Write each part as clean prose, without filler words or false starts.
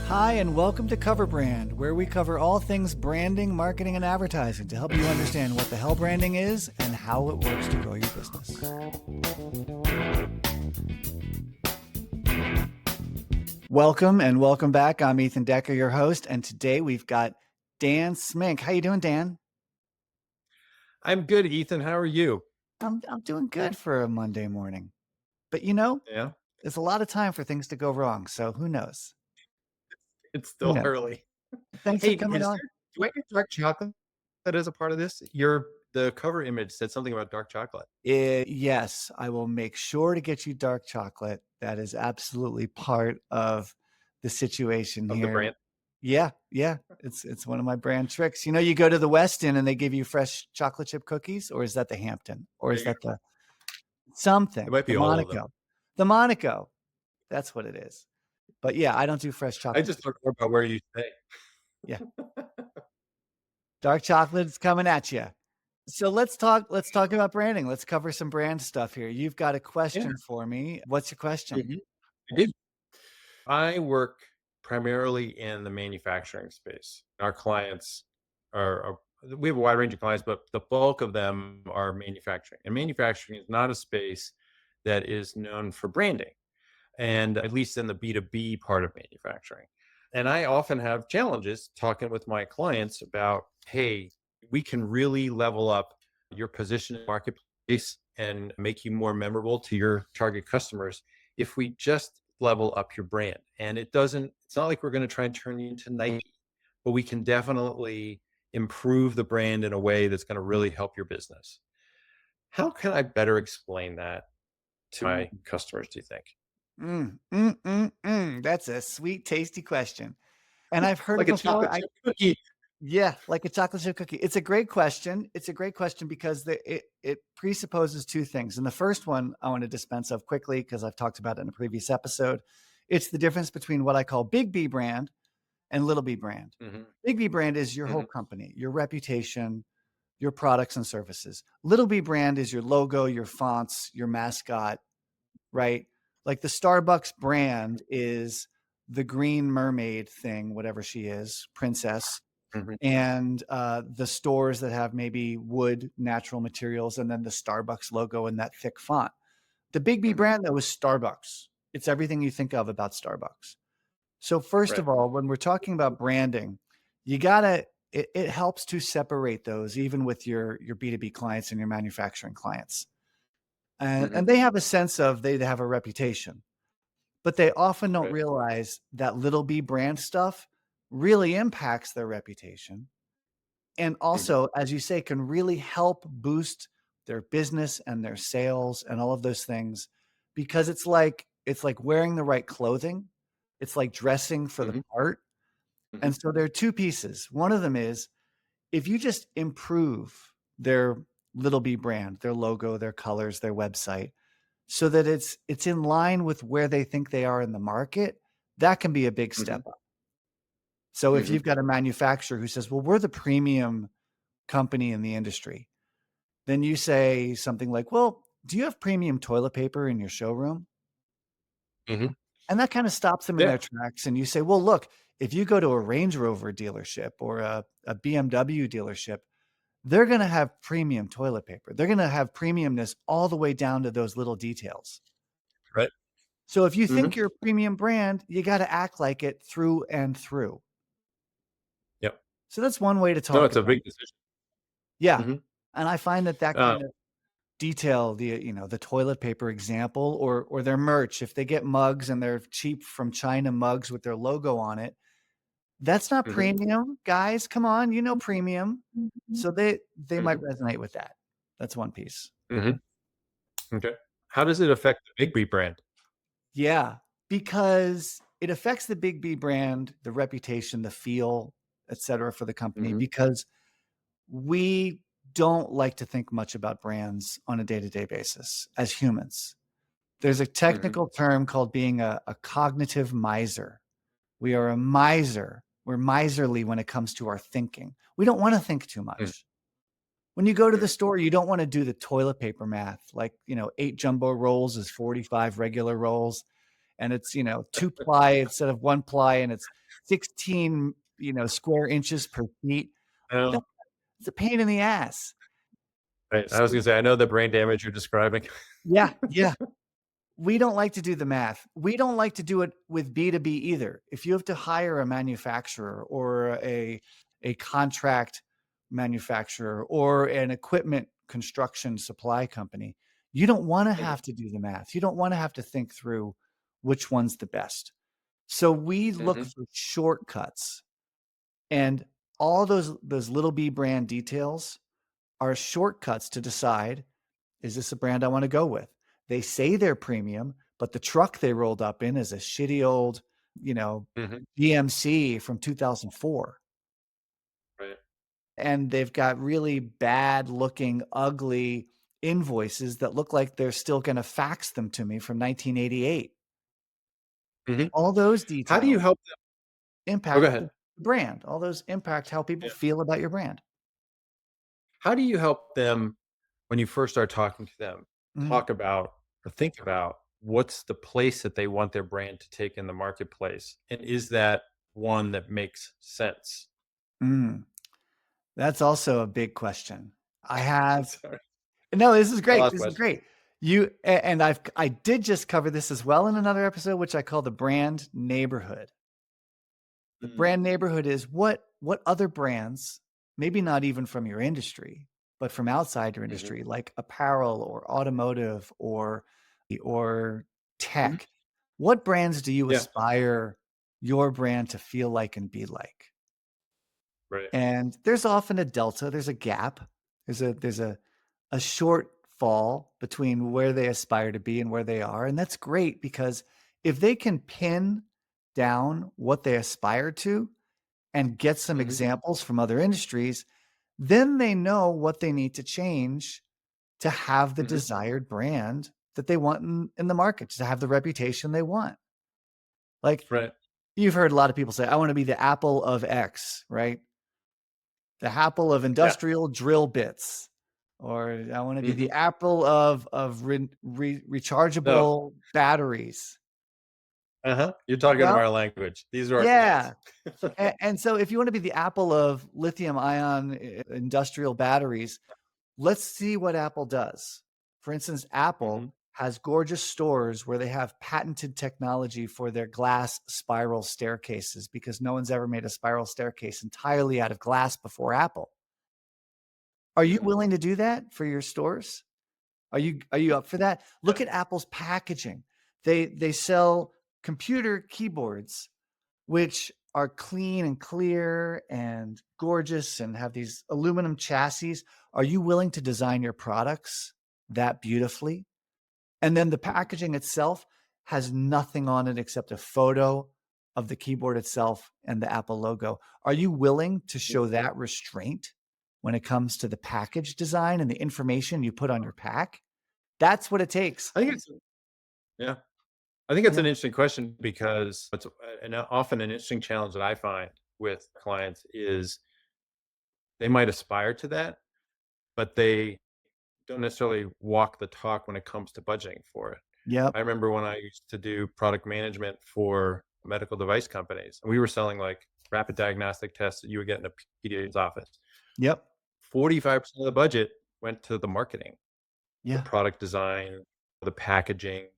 Hi, and welcome to CoverBrand, where we cover all things branding, marketing, and advertising to help you understand what the hell branding is and how it works to grow your business. Welcome and welcome back. I'm Ethan Decker, your host, and today we've got Dan Smink. How you doing, Dan? I'm good, Ethan. How are you? I'm doing good for a Monday morning. But Yeah, there's a lot of time for things to go wrong, so who knows? it's Who still knows? early. Thanks for Hey, coming on. do I get dark chocolate that is a part of this? The cover image said something about dark chocolate Yes, I will make sure to get you dark chocolate. That is absolutely part of the situation of the here. brand. Yeah, yeah. It's one of my brand tricks. You go to the Westin and they give you fresh chocolate chip cookies, or is that the Hampton? Or There is you that go. the It something? might The be all of them. Monaco. The Monaco. That's what it is. But yeah, I don't do fresh I chocolate. just learned more about where you stay. Yeah. Dark chocolate is coming at you. So let's talk about branding. Let's cover some brand stuff here. You've got a Yeah, question for me. What's your question? I do. I work primarily in the manufacturing space. Our clients are we have a wide range of clients, but the bulk of them are manufacturing. And manufacturing is not a space that is known for branding, and at least in the B2B part of manufacturing. And I often have challenges talking with my clients about, hey, we can really level up your position in the marketplace and make you more memorable to your target customers if we just level up your brand. And it's not like we're going to try and turn you into Nike, but we can definitely improve the brand in a way that's going to really help your business. How can I better explain that to my customers, do you think? That's a sweet, tasty question. And I've heard it Like a before. chocolate chip cookie. Yeah, like a chocolate chip cookie. It's a great question. It's a great question because it presupposes two things. And the first one I want to dispense of quickly because I've talked about it in a previous episode. It's the difference between what I call big B brand and little b brand. Mhm, Big B brand is your whole mhm, company, your reputation, your products and services. Little b brand is your logo, your fonts, your mascot, right? Like the Starbucks brand is the green mermaid thing, whatever she is, princess, mhm, and the stores that have maybe wood, natural materials, and then the Starbucks logo in that thick font. The Big B mhm. brand, that was Starbucks. It's everything you think of about Starbucks. So first Right. of all, when we're talking about branding, you gotta it helps to separate those even with your B2B clients and your manufacturing clients. And Mhm, they have a sense of they have a reputation, but they often don't right. realize that little b brand stuff really impacts their reputation. And Mhm, also, as you say, can really help boost their business and their sales and all of those things because it's like wearing the right clothing. It's like dressing for the mhm, part. mhm, And so there are two pieces. One of them is if you just improve their little b brand, their logo, their colors, their website, so that it's in line with where they think they are in the market, that can be a big mhm, step up. So if mhm, you've got a manufacturer who says, "Well, we're the premium company in the industry," then you say something like, "Well, do you have premium toilet paper in your showroom?" mhm. And that kind of stops them in Yeah. their tracks. And you say, "Well, look, if you go to a Range Rover dealership or a BMW dealership, they're going to have premium toilet paper. They're going to have premiumness all the way down to those little details. Right. So if you think Mhm. you're a premium brand, you got to act like it through and through." Yep. So that's one way to No, talk it's a about big it. decision. Yeah. Mhm. And I find that Uh, kind of detail, the toilet paper example or their merch, if they get mugs and they're cheap from China mugs with their logo on it, that's not mhm, premium, guys, come on, premium. Mhm. So they might mhm, resonate with that. That's one piece. mhm. Okay. How does it affect the Big B brand? Yeah, because it affects the Big B brand, the reputation, the feel, etcetera, for the company, Mhm, because we don't like to think much about brands on a day-to-day basis as humans. There's a mhm, technical term called being a cognitive miser. We are a miser. We're miserly when it comes to our thinking. We don't want to think too mhm, much. When you go to the mhm, store, you don't want to do the toilet paper math, like, 8 jumbo rolls is 45 regular rolls, and it's, 2 ply instead of 1 ply, and it's 16, square inches per feet. No, That's a pain in the ass. right. I was So gonna say, I know the brain damage you're describing. yeah, yeah. We don't like to do the math. We don't like to do it with B2B either. If you have to hire a manufacturer or a contract manufacturer or an equipment construction supply company, you don't wanna Mhm, have to do the math. You don't wanna have to think through which one's the best. So we look mhm, for shortcuts, and all those little b brand details are shortcuts to decide, is this a brand I want to go with? They say they're premium, but the truck they rolled up in is a shitty old, you know, mhm, GMC from 2004. right. And they've got really bad looking, ugly invoices that look like they're still going to fax them to me from 1988. Mhm. All those How do you details help them? Oh, go impact ahead. the brand. All those impact how people Yeah. feel about your brand. How do you help them when you first start talking to them, Mhm. talk about or think about what's the place that they want their brand to take in the marketplace? And is that one that makes sense? Mm. That's also a big question. I have Sorry. No, this is My great. last This is question. great. I did just cover this as well in another episode, which I call the brand neighborhood. The Mm, brand neighborhood is what other brands, maybe not even from your industry, but from outside your mhm, industry, like apparel or automotive or mhm. tech. What brands do you Yeah, aspire your brand to feel like and be like? right. And there's often a delta, there's a gap. There's a shortfall between where they aspire to be and where they are, and that's great because if they can pin down what they aspire to and get some Mhm, examples from other industries, then they know what they need to change to have the mhm, desired brand that they want in the market, to have the reputation they want. Like, right. you've heard a lot of people say, "I wanna be the Apple of X," right? The Apple of Yeah. industrial drill bits, or I wanna be the Mhm. Apple of No. rechargeable batteries. Uh-huh. You're talking Well, our language. These are our yeah, brands. and so if you wanna be the Apple of lithium ion industrial batteries, let's see what Apple does. For instance, Apple Mhm, has gorgeous stores where they have patented technology for their glass spiral staircases because no one's ever made a spiral staircase entirely out of glass before Apple. Are you mhm, willing to do that for your stores? Are you up for that? yeah, Look at Apple's packaging. They sell computer keyboards which are clean and clear and gorgeous and have these aluminum chassis. Are you willing to design your products that beautifully? And then the packaging itself has nothing on it except a photo of the keyboard itself and the Apple logo. Are you willing to mhm. show that restraint when it comes to the package design and the information you put on your pack? That's what it takes. I think it's yeah. I think it's Yeah. an interesting question because it's often an interesting challenge that I find with clients is they might aspire to that, but they don't necessarily walk the talk when it comes to budgeting for it. Yep. I remember when I used to do product management for medical device companies, and we were selling like rapid diagnostic tests that you would get in a pediatrician's office. Yep. 45% of the budget went to the marketing, the Yeah. product design, the packaging,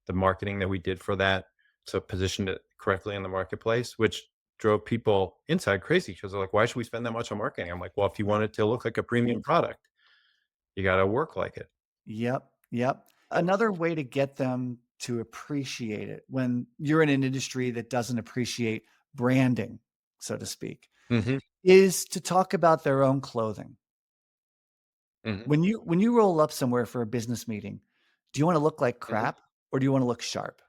the marketing that we did for that to position it correctly in the marketplace, which drove people inside crazy because they're like, why should we spend that much on marketing? I'm like, well, if you want it to look like a premium product, you got to work like it. Yep, yep. Another way to get them to appreciate it when you're in an industry that doesn't appreciate branding, so to speak, Hmm. is to talk about their own clothing. Hmm. When you roll up somewhere for a business meeting, do you wanna look like Hmm. crap or do you wanna look sharp?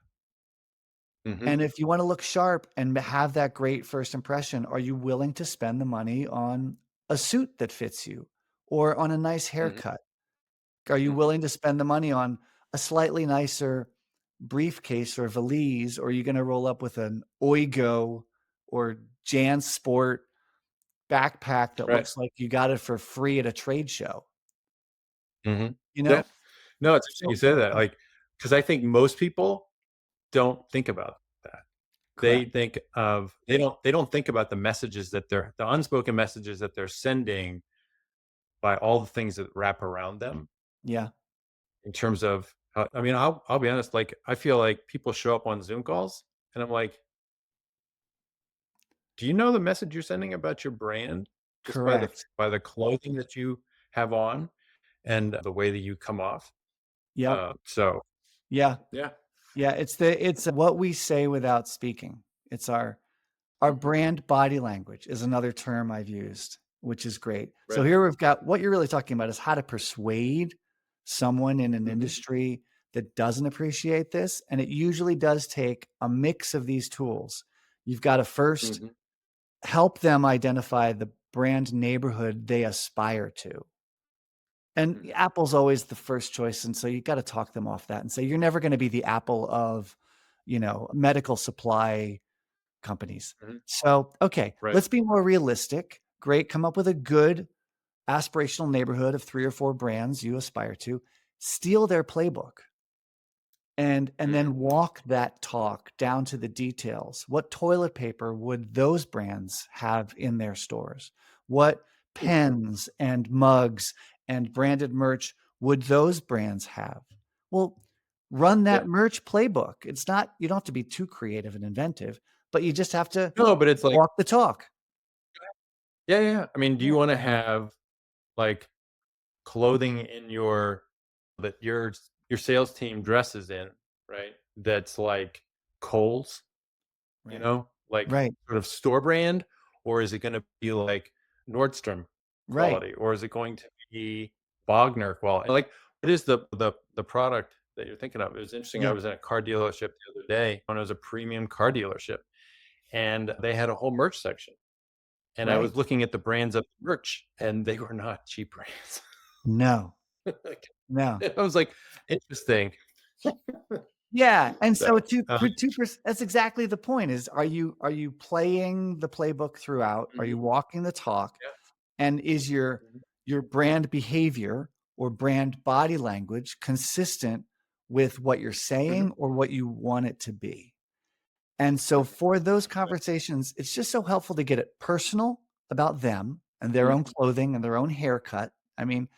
Hmm. And if you wanna look sharp and have that great first impression, are you willing to spend the money on a suit that fits you or on a nice Hmm. haircut? Are you Hmm. willing to spend the money on a slightly nicer briefcase or valise, or are you gonna roll up with an Oygo or JanSport backpack that Right. looks like you got it for free at a trade show, Hmm. you Yeah. know? No, it's interesting you So say that. Like, because I think most people don't think about that. They Correct. think of they don't think about the messages that the unspoken messages that they're sending by all the things that wrap around them Yeah. in terms of I mean, I'll be honest, like I feel like people show up on Zoom calls and I'm like, do you know the message you're sending about your brand just Correct. by the clothing that you have on and the way that you come off? Yep. So Yeah. yeah. Yeah. It's what we say without speaking. It's our Mhm. brand body language is another term I've used, which is great. So Right. here we've got what you're really talking about is how to persuade someone in an Mhm. industry that doesn't appreciate this. And it usually does take a mix of these tools. You've got to first Mhm. help them identify the brand neighborhood they aspire to. And Mhm. Apple's always the first choice. And so you got to talk them off that and say, you're never going to be the Apple of, medical supply companies. Mhm. So, okay, Right. let's be more realistic. Great. Come up with a good aspirational neighborhood of 3 or 4 brands you aspire to. Steal their playbook and Mhm. then walk that talk down to the details. What toilet paper would those brands have in their stores? What Mhm. pens and mugs and branded merch would those brands have? Well, run Yeah. that merch playbook. It's not, you don't have to be too creative and inventive, but you just have to No, but it's like, walk the talk. yeah, yeah, yeah. I mean, do Yeah. you wanna have, like, clothing in that your sales team dresses in, right? That's like Kohl's, Right. like Right. sort of store brand, or is it gonna be like Nordstrom Right. quality, or is it going to be Bogner quality? Like, what is the product that you're thinking of? It was interesting. I Yeah. was in a car dealership the other day when it was a premium car dealership, and they had a whole merch section. And I was Right. looking at the brands of the merch, and they were not cheap brands. No. Like, No. I was like, interesting. Yeah, and so So, two for 2%, that's exactly the point is, are you playing the playbook throughout? Are mhm, you walking the talk? yeah, And is mhm, your brand behavior or brand body language consistent with what you're mhm, saying or what you want it to be? And so mhm, for those conversations, it's just so helpful to get it personal about them and their mhm, own clothing and their own haircut. I mean,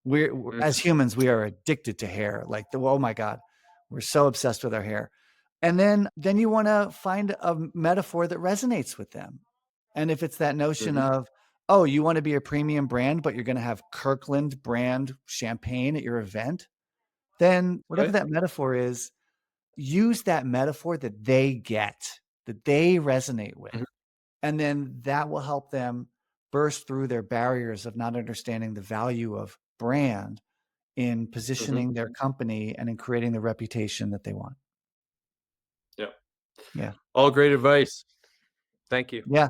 we're as mhm, humans, we are addicted to hair. Like oh my God, we're so obsessed with our hair. And then you want to find a metaphor that resonates with them. And if it's that notion mhm, of, oh, you want to be a premium brand, but you're going to have Kirkland brand champagne at your event, then whatever right, that metaphor is, use that metaphor that they get, that they resonate with. mhm, And then that will help them burst through their barriers of not understanding the value of brand in mhm, positioning their company and in creating the reputation that they want. yeah. Yeah. All great advice. Thank you. Yeah.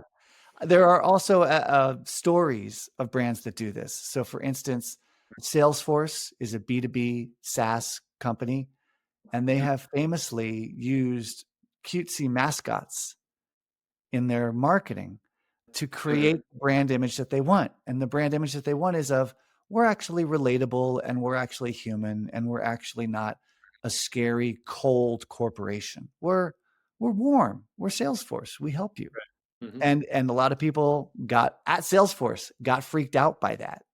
There are also stories of brands that do this. So, for instance, Salesforce is a B2B SaaS company, and they Mhm, have famously used cutesy mascots in their marketing to create mhm, the brand image that they want. And the brand image that they want is of we're actually relatable and we're actually human and we're actually not a scary, cold corporation. We're warm. We're Salesforce. We help you. mhm, And a lot of people got at Salesforce got freaked out by that.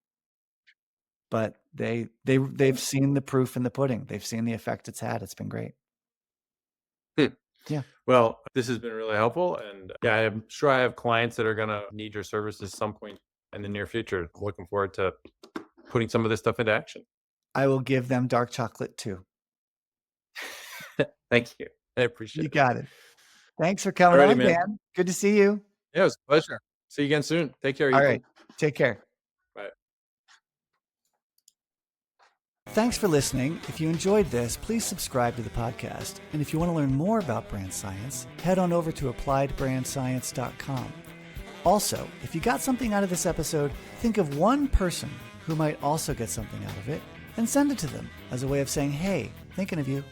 But they've seen the proof in the pudding. They've seen the effect it's had. It's been great. hmm. Yeah. Well, this has been really helpful, and yeah, I'm sure I have clients that are gonna need your services at some point in the near future. Looking forward to putting some of this stuff into action. I will give them dark chocolate too. Thank you. I You appreciate it. got it. Thanks for coming Alrighty, on, man. Dan. Good to see you. Yeah, it was a pleasure. See you again soon. Take care, All Ethan. right. Take care. Bye. Thanks for listening. If you enjoyed this, please subscribe to the podcast. And if you want to learn more about brand science, head on over to appliedbrandscience.com. Also, if you got something out of this episode, think of one person who might also get something out of it and send it to them as a way of saying, hey, thinking of you.